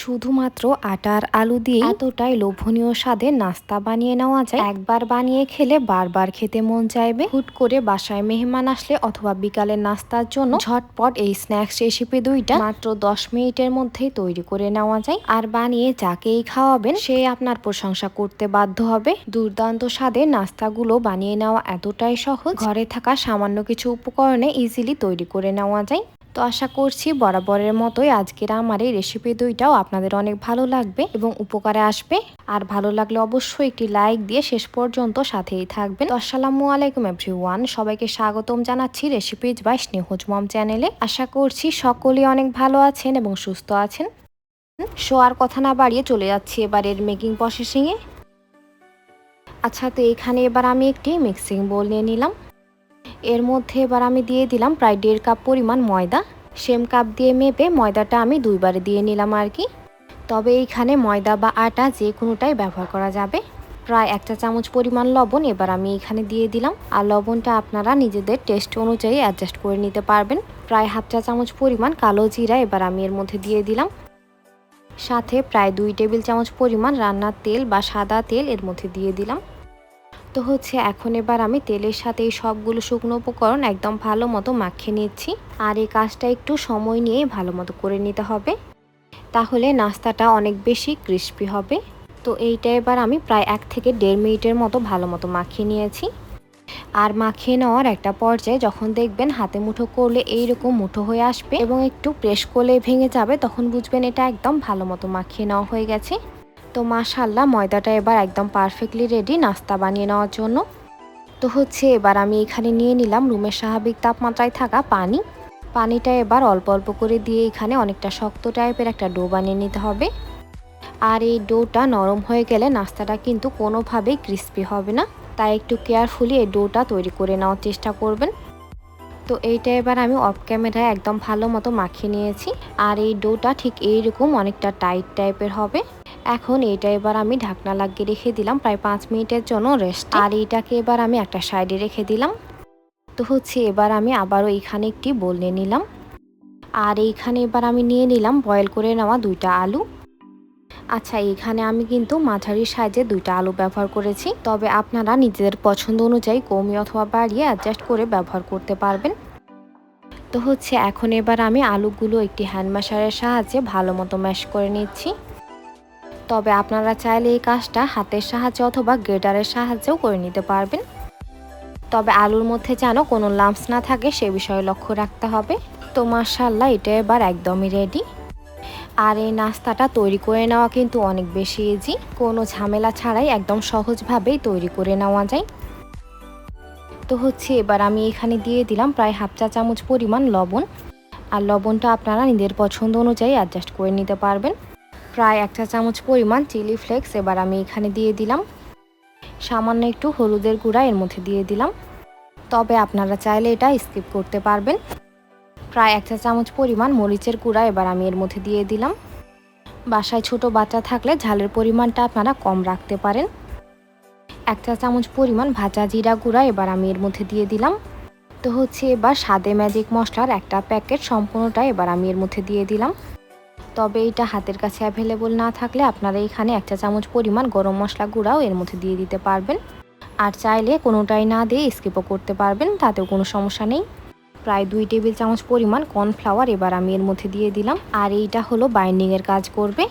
শুধুমাত্র আটা আর আলু দিয়ে এতটাই লোভনীয় স্বাদের নাস্তা বানিয়ে নেওয়া যায়। একবার বানিয়ে খেলে বারবার খেতে মন চাইবে। হুট করে বাসায় মেহমান আসলে অথবা বিকালের নাস্তার জন্য ঝটপট এই স্ন্যাক্স রেসিপি দুইটা মাত্র 10 মিনিটের মধ্যেই তৈরি করে নেওয়া যায়। আর বানিয়ে যাকেই খাওয়াবেন সে আপনার প্রশংসা করতে বাধ্য হবে। দুর্দান্ত স্বাদের নাস্তাগুলো বানিয়ে নেওয়া এতটাই সহজ, ঘরে থাকা সামান্য কিছু উপকরণে ইজিলি তৈরি করে নেওয়া যায়। তো আশা করছি বরাবরের মতোই আজকের আমার এই রেসিপি দুইটাও আপনাদের অনেক ভালো লাগবে এবং উপকারে আসবে। আর ভালো লাগলে অবশ্যই একটি লাইক দিয়ে শেষ পর্যন্ত সাথেই থাকবেন। তো আসসালামু আলাইকুম এভরিওয়ান, সবাইকে স্বাগতম জানাচ্ছি রেসিপিজ বাই স্নেহজ মম চ্যানেলে। আশা করছি সকলেই অনেক ভালো আছেন এবং সুস্থ আছেন। সো আর কথা না বাড়িয়ে চলে যাচ্ছি এবারের মেকিং প্রসেসিংয়ে। আচ্ছা, তো এখানে এবার আমি একটি মিক্সিং বোল নিয়ে নিলাম। এর মধ্যে এবার আমি দিয়ে দিলাম প্রায় 1.5 কাপ পরিমাণ ময়দা। সেম কাপ দিয়ে মেপে ময়দাটা আমি দুইবারে দিয়ে নিলাম আর কি। তবে এইখানে ময়দা বা আটা যে কোনোটাই ব্যবহার করা যাবে। প্রায় 1 চা চামচ পরিমাণ লবণ এবার আমি এখানে দিয়ে দিলাম। আর লবণটা আপনারা নিজেদের টেস্ট অনুযায়ী অ্যাডজাস্ট করে নিতে পারবেন। প্রায় 1/2 চা চামচ পরিমাণ কালো জিরা এবার আমি এর মধ্যে দিয়ে দিলাম। সাথে প্রায় 2 টেবিল চামচ পরিমাণ রান্নার তেল বা সাদা তেল এর মধ্যে দিয়ে দিলাম। তো এখন এবার আমি তেলের সাথে এই সবগুলো শুকনো উপকরণ একদম ভালো মতো মাখিয়ে নিচ্ছি। আর এই কাজটা একটু সময় নিয়ে ভালো মতো করে নিতে হবে, তাহলে নাস্তাটা অনেক বেশি ক্রিস্পি হবে। তো এইটা এবার আমি প্রায় 1 থেকে 1.5 মিনিটের মতো ভালো মতো মাখিয়ে নিয়েছি। আর মাখিয়ে নেওয়ার একটা পর্যায়ে যখন দেখবেন হাতে মুঠো করলে এইরকম মুঠো হয়ে আসবে এবং একটু প্রেস করলে ভেঙে যাবে, তখন বুঝবেন এটা একদম ভালো মতো মাখিয়ে নেওয়া হয়ে গেছে। তো মাশাআল্লাহ, ময়দাটা এবার একদম পারফেক্টলি রেডি নাস্তা বানিয়ে নেওয়ার জন্য। তো এবার আমি এখানে নিয়ে নিলাম রুমের স্বাভাবিক তাপমাত্রায় থাকা পানি। পানিটা এবার অল্প অল্প করে দিয়ে এখানে অনেকটা শক্ত টাইপের একটা ডো বানিয়ে নিতে হবে। আর এই ডোটা নরম হয়ে গেলে নাস্তাটা কিন্তু কোনোভাবেই ক্রিস্পি হবে না, তাই একটু কেয়ারফুলি এই ডোটা তৈরি করে নেওয়ার চেষ্টা করবেন। তো এইটা এবার আমি অফ ক্যামেরায় একদম ভালো মতো মাখিয়ে নিয়েছি। আর এই ডোটা ঠিক এইরকম অনেকটা টাইট টাইপের হবে। এখন এটা এবার আমি ঢাকনা লাগিয়ে রেখে দিলাম প্রায় 5 মিনিটের জন্য রেস্ট। আর এইটাকে এবার আমি একটা সাইডে রেখে দিলাম। তো এবার আমি আবারও এইখানে একটি বোল নিয়ে নিলাম। আর এইখানে এবার আমি নিয়ে নিলাম বয়েল করে নেওয়া 2টা আলু। আচ্ছা, এইখানে আমি কিন্তু মাঝারি সাইজে 2টা আলু ব্যবহার করেছি, তবে আপনারা নিজেদের পছন্দ অনুযায়ী কমিয়ে অথবা বাড়িয়ে অ্যাডজাস্ট করে ব্যবহার করতে পারবেন। তো এখন এবার আমি আলুগুলো একটি হ্যান্ড ম্যাশারের সাহায্যে ভালো মতো ম্যাশ করে নিচ্ছি। তবে আপনারা চাইলে এই কাজটা হাতের সাহায্যে অথবা গ্রেটারের সাহায্যেও করে নিতে পারবেন। তবে আলুর মধ্যে যেন কোনো লাম্পস না থাকে সে বিষয়ে লক্ষ্য রাখতে হবে। তো মাশাআল্লাহ, এটা এবার একদমই রেডি। আর এই নাস্তাটা তৈরি করে নেওয়া কিন্তু অনেক বেশি ইজি, কোনো ঝামেলা ছাড়াই একদম সহজভাবেই তৈরি করে নেওয়া যায়। তো এবার আমি এখানে দিয়ে দিলাম প্রায় 1/2 চা চামচ পরিমাণ লবণ। আর লবণটা আপনারা নিজের পছন্দ অনুযায়ী অ্যাডজাস্ট করে নিতে পারবেন। প্রায় 1 চা চামচ পরিমাণ চিলি ফ্লেক্স এবার আমি এখানে দিয়ে দিলাম। সামান্য একটু হলুদের গুঁড়া এর মধ্যে দিয়ে দিলাম, তবে আপনারা চাইলে এটা স্কিপ করতে পারবেন। প্রায় 1 চা চামচ পরিমাণ মরিচের গুঁড়া এবার আমি এর মধ্যে দিয়ে দিলাম। বাসায় ছোট বাচ্চা থাকলে ঝালের পরিমাণটা আপনারা কম রাখতে পারেন। 1 চা চামচ পরিমাণ ভাজা জিরা গুঁড়া এবার আমি এর মধ্যে দিয়ে দিলাম। তো এবার স্বাদে ম্যাজিক মশলার একটা প্যাকেট সম্পূর্ণটা এবার আমি এর মধ্যে দিয়ে দিলাম। তবে এটা হাতের কাছে অ্যাভেলেবল না থাকলে আপনারা এখানে 1 চা চামচ পরিমাণ গরম মশলা গুঁড়াও এর মধ্যে দিয়ে দিতে পারবেন। আর চাইলে কোনোটাই না দিয়ে স্কিপও করতে পারবেন, তাতেও কোনো সমস্যা নেই। প্রায় 2 টেবিল চামচ পরিমাণ কর্নফ্লাওয়ার এবার আমি এর মধ্যে দিয়ে দিলাম। আর এইটা হলো বাইন্ডিংয়ের কাজ করবে।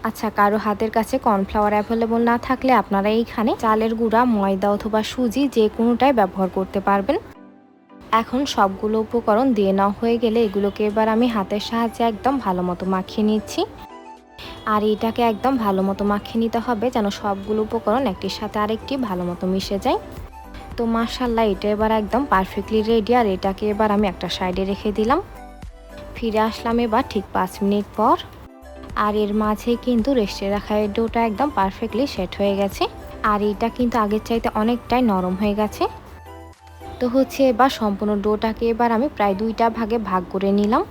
আচ্ছা, কারো হাতের কাছে কর্নফ্লাওয়ার অ্যাভেলেবল না থাকলে আপনারা এইখানে চালের গুঁড়া, ময়দা অথবা সুজি যে কোনোটাই ব্যবহার করতে পারবেন। এখন সবগুলো উপকরণ দিয়ে নেওয়া হয়ে গেলে এগুলোকে এবার আমি হাতের সাহায্যে একদম ভালো মতো মাখিয়ে নিচ্ছি। আর এটাকে একদম ভালো মতো মাখিয়ে নিতে হবে যেন সবগুলো উপকরণ একটির সাথে আরেকটি ভালো মতো মিশে যায়। তো মাশাআল্লাহ, এটা এবার একদম পারফেক্টলি রেডি। আর এটাকে এবার আমি একটা সাইডে রেখে দিলাম। ফিরে আসলাম এবার ঠিক 5 মিনিট পর। আর এর মাঝে কিন্তু রেস্টে রাখা এই ডোটা একদম পারফেক্টলি সেট হয়ে গেছে। আর এটা কিন্তু আগের চাইতে অনেকটাই নরম হয়ে গেছে। তো এবার সম্পূর্ণ ডোটাকে এবার আমি প্রায় 2টা ভাগে ভাগ করে নিলাম।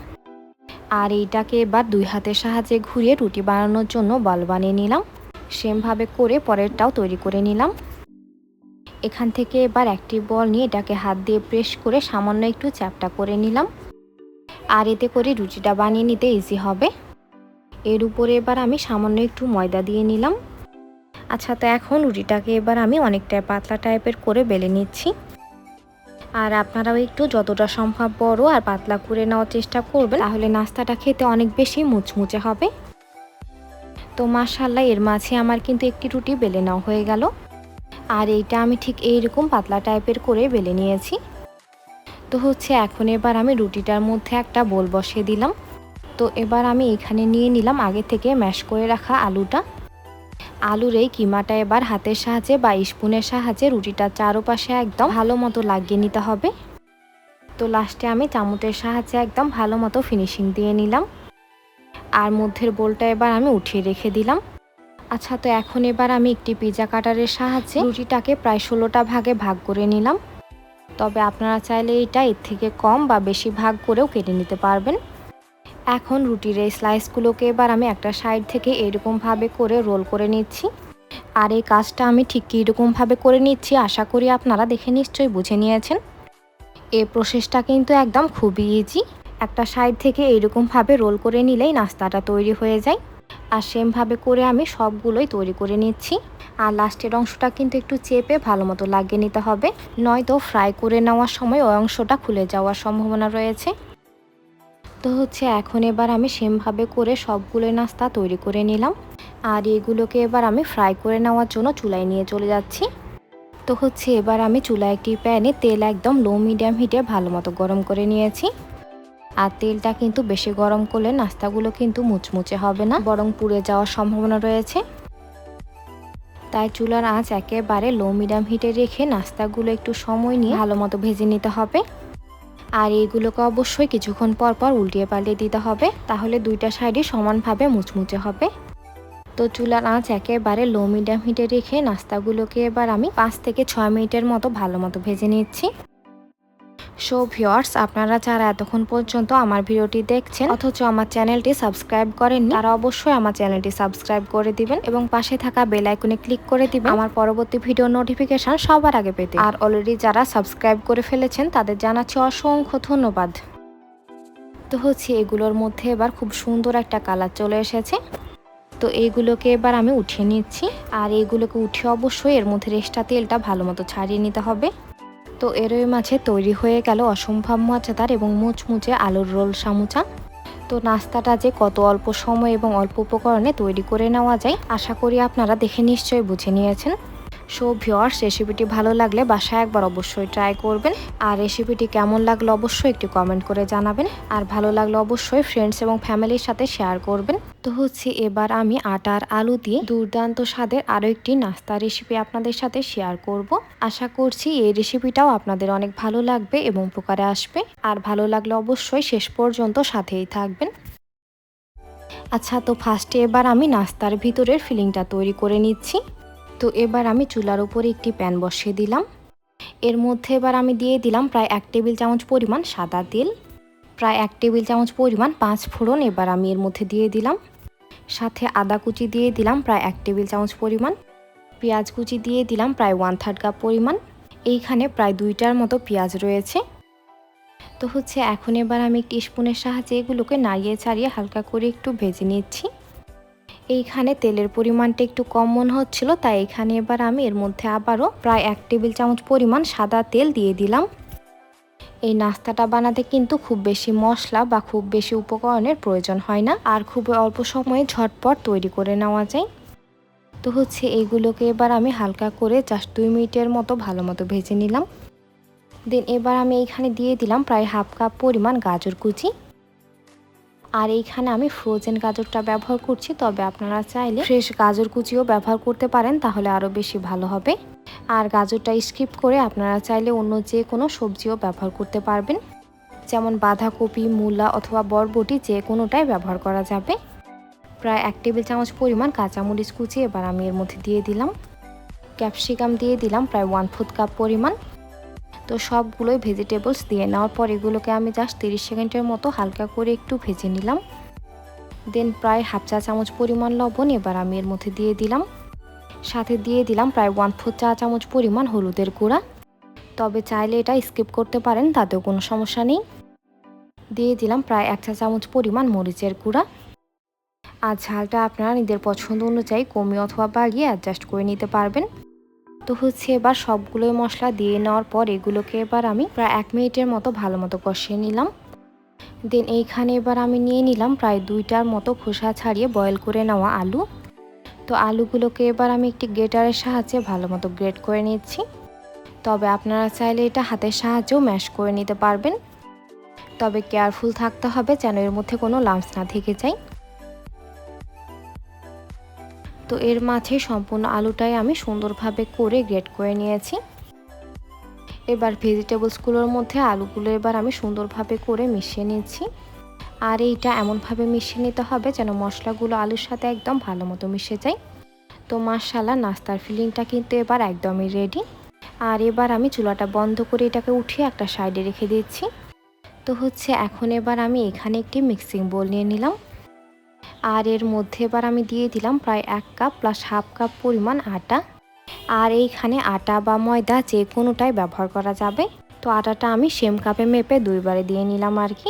আর এইটাকে এবার 2 হাতের সাহায্যে ঘুরিয়ে রুটি বানানোর জন্য বল বানিয়ে নিলাম। সেমভাবে করে পরেরটাও তৈরি করে নিলাম। এখান থেকে এবার একটি বল নিয়ে এটাকে হাত দিয়ে প্রেস করে সামান্য একটু চ্যাপটা করে নিলাম। আর এতে করে রুটিটা বানিয়ে নিতে ইজি হবে। এর উপরে এবার আমি সামান্য একটু ময়দা দিয়ে নিলাম। আচ্ছা, তো এখন রুটিটাকে এবার আমি অনেকটা পাতলা টাইপের করে বেলে নিচ্ছি। আর আপনারাও একটু যতটা সম্ভব বড় আর পাতলা করে নেওয়ার চেষ্টা করবেন, তাহলে নাস্তাটা খেতে অনেক বেশি মুচমুচে হবে। তো মাশাআল্লাহ, এর মাঝে আমার কিন্তু একটি রুটি বেলে নেওয়া হয়ে গেল। আর এইটা আমি ঠিক এইরকম পাতলা টাইপের করে বেলে নিয়েছি। তো এখন এবার আমি রুটিটার মধ্যে একটা বোল বসিয়ে দিলাম। তো এবার আমি এখানে নিয়ে নিলাম আগে থেকে ম্যাশ করে রাখা আলুটা। আলুর এই কিমাটা এবার হাতের সাহায্যে বা স্পুনের সাহায্যে রুটিটার চারপাশে একদম ভালো মতো লাগিয়ে নিতে হবে। তো লাস্টে আমি চামচের সাহায্যে একদম ভালো মতো ফিনিশিং দিয়ে নিলাম। আর মধ্যের বোলটা এবার আমি উঠিয়ে রেখে দিলাম। আচ্ছা, তো এখন এবার আমি একটি পিৎজা কাটারের সাহায্যে রুটিটাকে প্রায় 16টা ভাগে ভাগ করে নিলাম। তবে আপনারা চাইলে এটা এর থেকে কম বা বেশি ভাগ করেও কেটে নিতে পারবেন। এখন রুটির এই স্লাইসগুলোকে এবার আমি একটা সাইড থেকে এরকমভাবে করে রোল করে নিচ্ছি। আর এই কাজটা আমি ঠিক কীরকমভাবে করে নিচ্ছি আশা করি আপনারা দেখে নিশ্চয়ই বুঝে নিয়েছেন। এই প্রসেসটা কিন্তু একদম খুবই ইজি। একটা সাইড থেকে এইরকমভাবে রোল করে নিলেই নাস্তাটা তৈরি হয়ে যায়। আর সেমভাবে করে আমি সবগুলোই তৈরি করে নিচ্ছি। আর লাস্টের অংশটা কিন্তু একটু চেপে ভালো মতো লাগিয়ে নিতে হবে, নয়তো ফ্রাই করে নেওয়ার সময় ওই অংশটা খুলে যাওয়ার সম্ভাবনা রয়েছে। তো এখন এবার আমি সেমভাবে করে সবগুলো নাস্তা তৈরি করে নিলাম। আর এগুলোকে এবার আমি ফ্রাই করে নেওয়ার জন্য চুলায় নিয়ে চলে যাচ্ছি। তো এবার আমি চুলায় একটি প্যানে তেল একদম লো মিডিয়াম হিটে ভালো মতো গরম করে নিয়েছি। আর তেলটা কিন্তু বেশি গরম করলে নাস্তাগুলো কিন্তু মুচমুচে হবে না, বরং পুড়ে যাওয়ার সম্ভাবনা রয়েছে। তাই চুলার আঁচ একেবারে লো মিডিয়াম হিটে রেখে নাস্তাগুলো একটু সময় নিয়ে ভালো মতো ভেজে নিতে হবে। আর এইগুলোকে অবশ্যই কিছুক্ষণ পর পর উল্টিয়ে পাল্টিয়ে দিতে হবে, তাহলে দুইটা সাইডই সমানভাবে মুচমুচে হবে। তো চুলার আঁচ একেবারে লো মিডিয়াম হিটে রেখে নাস্তাগুলোকে এবার আমি 5 থেকে 6 মিনিটের মতো ভালো মতো ভেজে নিচ্ছি। সো ভিউয়ার্স, আপনারা যারা এতক্ষণ পর্যন্ত আমার ভিডিওটি দেখছেন অথচ আমার চ্যানেলটি সাবস্ক্রাইব করেননি, তারা অবশ্যই আমার চ্যানেলটি সাবস্ক্রাইব করে দিবেন এবং পাশে থাকা বেল আইকনে ক্লিক করে দিবেন আমার পরবর্তী ভিডিও নোটিফিকেশন সবার আগে পেতে। আর অলরেডি যারা সাবস্ক্রাইব করে ফেলেছেন তাদের জানাচ্ছি অসংখ্য ধন্যবাদ। তো এগুলোর মধ্যে এবার খুব সুন্দর একটা কালার চলে এসেছে। তো এইগুলোকে এবার আমি উঠিয়ে নিচ্ছি। আর এইগুলোকে উঠিয়ে অবশ্যই এর মধ্যে রেস্টা তেলটা ভালো মতো ছাড়িয়ে নিতে হবে। তো এরই মাঝে তৈরি হয়ে গেল অসম্ভব মজাদার এবং মুচমুচে আলুর রোল সামুচা। তো নাস্তাটা যে কত অল্প সময় এবং অল্প উপকরণে তৈরি করে নেওয়া যায় আশা করি আপনারা দেখে নিশ্চয়ই বুঝে নিয়েছেন। সো ভিউয়ার্স, রেসিপিটি ভালো লাগলে বাসায় একবার অবশ্যই ট্রাই করবেন। আর রেসিপিটি কেমন লাগলো অবশ্যই একটু কমেন্ট করে জানাবেন। আর ভালো লাগলে অবশ্যই ফ্রেন্ডস এবং ফ্যামিলির সাথে শেয়ার করবেন। তো এবার আমি আটার আলু দিয়ে দুর্দান্ত স্বাদের আরও একটি নাস্তা রেসিপি আপনাদের সাথে শেয়ার করব। আশা করছি এই রেসিপিটাও আপনাদের অনেক ভালো লাগবে এবং উপকারে আসবে। আর ভালো লাগলে অবশ্যই শেষ পর্যন্ত সাথেই থাকবেন। আচ্ছা, তো ফার্স্টে এবার আমি নাস্তার ভিতরের ফিলিংটা তৈরি করে নিচ্ছি। তো এবার আমি চুলার উপরে একটি প্যান বসিয়ে দিলাম। এর মধ্যে এবার আমি দিয়ে দিলাম প্রায় 1 টেবিল চামচ পরিমাণ সাদা তেল, প্রায় 1 টেবিল চামচ পরিমাণ 5 ফোড়ন এবার আমি এর মধ্যে দিয়ে দিলাম। সাথে আদা কুচি দিয়ে দিলাম প্রায় 1 টেবিল চামচ পরিমাণ, পেঁয়াজ কুচি দিয়ে দিলাম প্রায় 1/3 কাপ পরিমাণ। এইখানে প্রায় 2টার মতো পেঁয়াজ রয়েছে। তো এখন এবার আমি একটি স্পুনের সাহায্যে এগুলোকে নাড়িয়ে ছাড়িয়ে হালকা করে একটু ভেজে নিচ্ছি। এইখানে তেলের পরিমাণটা একটু কম মনে হচ্ছিল, তাই এখানে এবার আমি এর মধ্যে আবারও প্রায় 1 টেবিল চামচ পরিমাণ সাদা তেল দিয়ে দিলাম। এই নাস্তাটা বানাতে কিন্তু খুব বেশি মশলা বা খুব বেশি উপকরণের প্রয়োজন হয় না, আর খুব অল্প সময়ে ঝটপট তৈরি করে নেওয়া যায়। তো এইগুলোকে এবার আমি হালকা করে জাস্ট 2 মিনিটের মতো ভালো মতো ভেজে নিলাম। দেন এবার আমি এইখানে দিয়ে দিলাম প্রায় 1/2 কাপ পরিমাণ গাজর কুচি। আর এইখানে আমি ফ্রোজেন গাজরটা ব্যবহার করছি, তবে আপনারা চাইলে ফ্রেশ গাজর কুচিও ব্যবহার করতে পারেন, তাহলে আরও বেশি ভালো হবে। আর গাজরটা স্কিপ করে আপনারা চাইলে অন্য যে কোনো সবজিও ব্যবহার করতে পারবেন, যেমন বাঁধাকপি, মূলা অথবা বরবটি, যে কোনোটাই ব্যবহার করা যাবে। প্রায় 1 টেবিল চামচ পরিমাণ কাঁচামরিচ কুচি এবার আমি এর মধ্যে দিয়ে দিলাম। ক্যাপসিকাম দিয়ে দিলাম প্রায় 1/4 কাপ পরিমাণ। তো সবগুলোই ভেজিটেবলস দিয়ে নেওয়ার পর এগুলোকে আমি জাস্ট 30 সেকেন্ডের মতো হালকা করে একটু ভেজে নিলাম। দেন প্রায় 1/2 চা চামচ পরিমাণ লবণ এবার আমি এর মধ্যে দিয়ে দিলাম। সাথে দিয়ে দিলাম প্রায় 1/4 চা চামচ পরিমাণ হলুদের গুঁড়া, তবে চাইলে এটা স্কিপ করতে পারেন, তাতেও কোনো সমস্যা নেই। দিয়ে দিলাম প্রায় 1 চা চামচ পরিমাণ মরিচের গুঁড়া। আর ঝালটা আপনারা নিজের পছন্দ অনুযায়ী কমিয়ে অথবা বাড়িয়ে অ্যাডজাস্ট করে নিতে পারবেন। তো এবার সবগুলোই মশলা দিয়ে নেওয়ার পর এগুলোকে এবার আমি প্রায় 1 মিনিটের মতো ভালো মতো কষিয়ে নিলাম। দেন এইখানে এবার আমি নিয়ে নিলাম প্রায় 2টার মতো খোসা ছাড়িয়ে বয়েল করে নেওয়া আলু। তো আলুগুলোকে এবার আমি একটি গ্রেটারের সাহায্যে ভালো মতো গ্রেট করে নিচ্ছি। তবে আপনারা চাইলে এটা হাতের সাহায্যেও ম্যাশ করে নিতে পারবেন। তবে কেয়ারফুল থাকতে হবে যেন এর মধ্যে কোনো লাম্পস না থেকে যায়। তো এর মাঝে সম্পূর্ণ আলুটাই আমি সুন্দরভাবে করে গ্রেট করে নিয়েছি। এবার ভেজিটেবলসগুলোর মধ্যে আলুগুলো এবার আমি সুন্দরভাবে করে মিশিয়ে নিচ্ছি। আর এইটা এমনভাবে মিশিয়ে নিতে হবে যেন মশলাগুলো আলুর সাথে একদম ভালো মতো মিশে যায়। তো মাশাআল্লাহ, নাস্তার ফিলিংটা কিন্তু এবার একদমই রেডি। আর এবার আমি চুলাটা বন্ধ করে এটাকে উঠিয়ে একটা সাইডে রেখে দিচ্ছি। তো এখন এবার আমি এখানে একটি মিক্সিং বোল নিয়ে নিলাম। আর এর মধ্যে এবার আমি দিয়ে দিলাম প্রায় 1 কাপ প্লাস হাফ কাপ পরিমাণ আটা। আর এইখানে আটা বা ময়দা যে কোনোটাই ব্যবহার করা যাবে। তো আটাটা আমি সেম কাপে মেপে 2বারে দিয়ে নিলাম আর কি।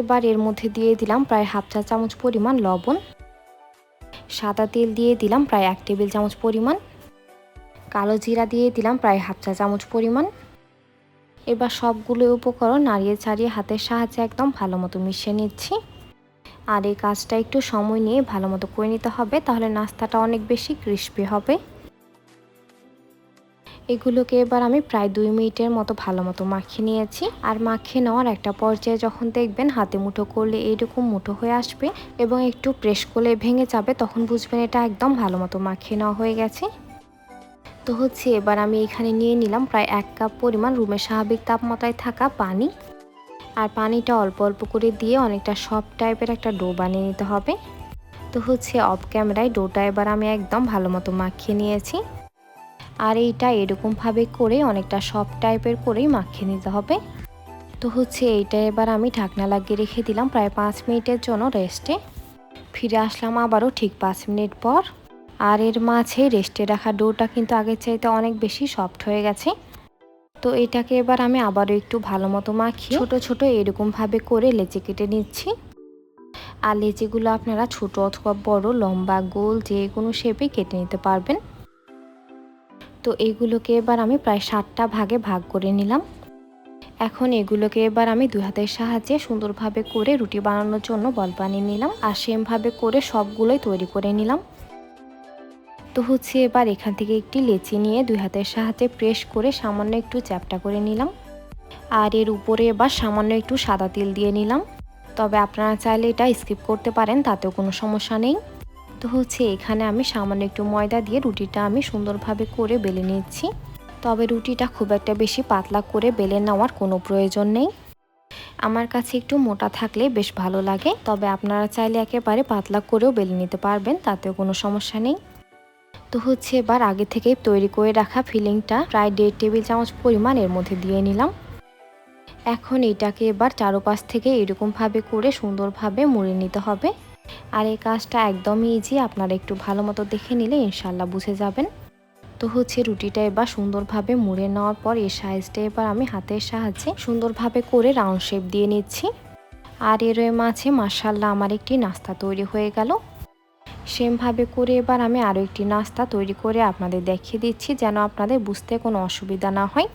এবার এর মধ্যে দিয়ে দিলাম প্রায় হাফ চা চামচ পরিমাণ লবণ। সাদা তেল দিয়ে দিলাম প্রায় 1 টেবিল চামচ পরিমাণ। কালো জিরা দিয়ে দিলাম প্রায় হাফ চা চামচ পরিমাণ। এবার সবগুলো উপকরণ নাড়িয়ে ছাড়িয়ে হাতের সাহায্যে একদম ভালো মতো মিশিয়ে নিচ্ছি। আর এই কাজটা একটু সময় নিয়ে ভালো মতো করে নিতে হবে, তাহলে নাস্তাটা অনেক বেশি ক্রিস্পি হবে। এগুলোকে এবার আমি প্রায় 2 মিনিটের মতো ভালো মতো মাখিয়ে নিয়েছি। আর মাখিয়ে নেওয়ার একটা পর্যায়ে যখন দেখবেন হাতে মুঠো করলে এইরকম মুঠো হয়ে আসবে এবং একটু প্রেস করলে ভেঙে যাবে, তখন বুঝবেন এটা একদম ভালো মতো মাখিয়ে নেওয়া হয়ে গেছে। তো এবার আমি এখানে নিয়ে নিলাম প্রায় 1 কাপ পরিমাণ রুমের স্বাভাবিক তাপমাত্রায় থাকা পানি। আর পানিটা অল্প অল্প করে দিয়ে অনেকটা সফট টাইপের একটা ডো বানিয়ে নিতে হবে। তো অফ ক্যামেরায় ডোটা এবার আমি একদম ভালো মতো মাখিয়ে নিয়েছি। আর এইটা এরকমভাবে করে অনেকটা সফট টাইপের করেই মাখিয়ে নিতে হবে। তো এইটা এবার আমি ঢাকনা লাগিয়ে রেখে দিলাম প্রায় 5 মিনিটের জন্য রেস্টে। ফিরে আসলাম আবারও ঠিক 5 মিনিট পর। আর এর মাঝে রেস্টে রাখা ডোটা কিন্তু আগের চাইতে অনেক বেশি সফট হয়ে গেছে। তো এটাকে এবার আমি আবারও একটু ভালো মতো মাখিয়ে ছোট ছোট এরকমভাবে করে লেচি কেটে নিচ্ছি। আর লেচিগুলো আপনারা ছোট অথবা বড়, লম্বা, গোল যে কোনো শেপে কেটে নিতে পারবেন। তো এইগুলোকে এবার আমি প্রায় 7টা ভাগে ভাগ করে নিলাম। এখন এগুলোকে এবার আমি 2 হাতের সাহায্যে সুন্দরভাবে করে রুটি বানানোর জন্য বল বানিয়ে নিলাম। আর সেমভাবে করে সবগুলোই তৈরি করে নিলাম। তো এবার এখান থেকে একটি লেচি নিয়ে 2 হাতের সাহায্যে প্রেস করে সামান্য একটু চ্যাপটা করে নিলাম। আর এর উপরে এবার সামান্য একটু সাদা তেল দিয়ে নিলাম। তবে আপনারা চাইলে এটা স্কিপ করতে পারেন, তাতেও কোনো সমস্যা নেই। তো এখানে আমি সামান্য একটু ময়দা দিয়ে রুটিটা আমি সুন্দরভাবে করে বেলে নিচ্ছি। তবে রুটিটা খুব একটা বেশি পাতলা করে বেলে নেওয়ার কোনো প্রয়োজন নেই। আমার কাছে একটু মোটা থাকলে বেশ ভালো লাগে, তবে আপনারা চাইলে একেবারে পাতলা করেও বেলে নিতে পারবেন, তাতেও কোনো সমস্যা নেই। তো এবার আগে থেকেই তৈরি করে রাখা ফিলিংটা প্রায় 1.5 টেবিল চামচ পরিমাণ এর মধ্যে দিয়ে নিলাম। এখন এটাকে এবার চারপাশ থেকে এরকমভাবে করে সুন্দরভাবে মুড়ে নিতে হবে। আর এই কাজটা একদমই ইজি, আপনারা একটু ভালো মতো দেখে নিলে ইনশাল্লাহ বুঝে যাবেন। তো রুটিটা এবার সুন্দরভাবে মুড়ে নেওয়ার পর এই সাইজটা এবার আমি হাতের সাহায্যে সুন্দরভাবে করে রাউন্ড শেপ দিয়ে নিচ্ছি। আর এর মাঝে মাশাআল্লাহ আমার একটি নাস্তা তৈরি হয়ে গেল। সেমভাবে করে এবার আমি আরও একটি নাস্তা তৈরি করে আপনাদের দেখিয়ে দিচ্ছি, যেন আপনাদের বুঝতে কোনো অসুবিধা না হয়।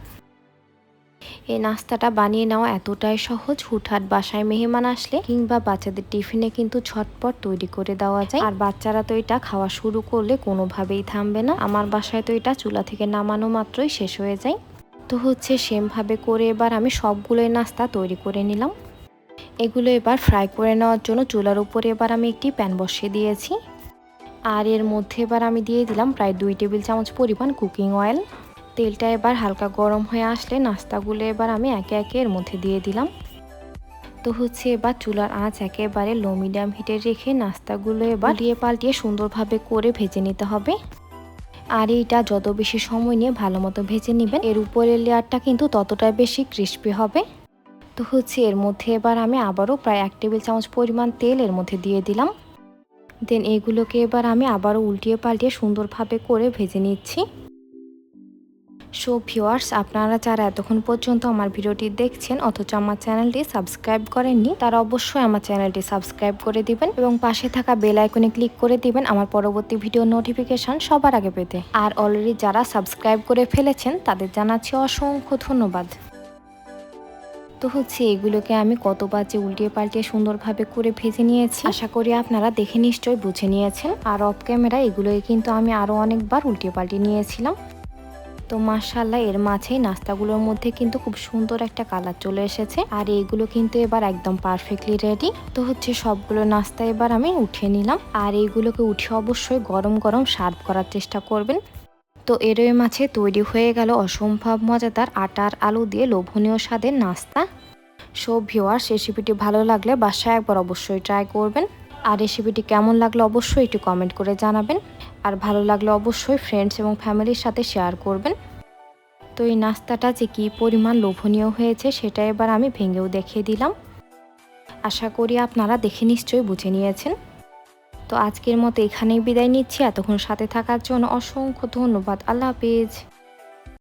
এই নাস্তাটা বানিয়ে নেওয়া এতটাই সহজ, হুটহাট বাসায় মেহমান আসলে কিংবা বাচ্চাদের টিফিনে কিন্তু ঝটপট তৈরি করে দেওয়া যায়। আর বাচ্চারা তো এটা খাওয়া শুরু করলে কোনোভাবেই থামবে না। আমার বাসায় তো এটা চুলা থেকে নামানো মাত্রই শেষ হয়ে যায়। তো সেমভাবে করে এবার আমি সবগুলোই নাস্তা তৈরি করে নিলাম। এগুলো এবার ফ্রাই করে নেওয়ার জন্য চুলার উপরে এবার আমি একটি প্যান বসিয়ে দিয়েছি। আর এর মধ্যে এবার আমি দিয়ে দিলাম প্রায় 2 টেবিল চামচ পরিমাণ কুকিং অয়েল। তেলটা এবার হালকা গরম হয়ে আসলে নাস্তাগুলো এবার আমি একে একে এর মধ্যে দিয়ে দিলাম। তো এবার চুলার আঁচ একেবারে লো মিডিয়াম হিটে রেখে নাস্তাগুলো এবার দিয়ে পাল্টিয়ে সুন্দরভাবে করে ভেজে নিতে হবে। আর এইটা যত বেশি সময় নিয়ে ভালো মতো ভেজে নেবেন, এর উপরের লেয়ারটা কিন্তু ততটাই বেশি ক্রিস্পি হবে। তো এর মধ্যে এবার আমি আবারও প্রায় 1 টেবিল চামচ পরিমাণ তেল এর মধ্যে দিয়ে দিলাম। দেন এগুলোকে এবার আমি আবারও উল্টিয়ে পাল্টিয়ে সুন্দরভাবে করে ভেজে নিচ্ছি। সো ভিউয়ার্স, আপনারা যারা এতক্ষণ পর্যন্ত আমার ভিডিওটি দেখছেন অথচ আমার চ্যানেলটি সাবস্ক্রাইব করেননি, তারা অবশ্যই আমার চ্যানেলটি সাবস্ক্রাইব করে দিবেন এবং পাশে থাকা বেল আইকনে ক্লিক করে দিবেন আমার পরবর্তী ভিডিও নোটিফিকেশন সবার আগে পেতে। আর অলরেডি যারা সাবস্ক্রাইব করে ফেলেছেন তাদের জানাচ্ছি অসংখ্য ধন্যবাদ। তো এগুলোকে আমি কতবার যে উল্টিয়ে পাল্টিয়ে সুন্দরভাবে করে ভেজে নিয়েছি, আশা করি আপনারা দেখে নিশ্চয়ই বুঝে নিয়েছেন। আর অফ ক্যামেরা এগুলোকে কিন্তু আমি আরও অনেকবার উল্টিয়ে পাল্টিয়ে নিয়েছিলাম। তো মাশাআল্লাহ, এর মাঝেই নাস্তাগুলোর মধ্যে কিন্তু খুব সুন্দর একটা কালার চলে এসেছে। আর এইগুলো কিন্তু এবার একদম পারফেক্টলি রেডি। তো সবগুলো নাস্তা এবার আমি উঠিয়ে নিলাম। আর এইগুলোকে উঠিয়ে অবশ্যই গরম গরম সার্ভ করার চেষ্টা করবেন। তো এরই মাঝে তৈরি হয়ে গেল অসম্ভব মজাদার আটার আলু দিয়ে লোভনীয় স্বাদের নাস্তা। সো ভিউয়ার্স, রেসিপিটি ভালো লাগলে বাসায় একবার অবশ্যই ট্রাই করবেন। আর রেসিপিটি কেমন লাগলো অবশ্যই একটু কমেন্ট করে জানাবেন। আর ভালো লাগলে অবশ্যই ফ্রেন্ডস এবং ফ্যামিলির সাথে শেয়ার করবেন। তো এই নাস্তাটা যে কী পরিমাণ লোভনীয় হয়েছে সেটা এবার আমি ভেঙেও দেখিয়ে দিলাম। আশা করি আপনারা দেখে নিশ্চয়ই বুঝে নিয়েছেন। তো আজকের মতো এখানেই বিদায় নিচ্ছি। এতক্ষণ সাথে থাকার জন্য অসংখ্য ধন্যবাদ। আল্লাহ হাফেজ।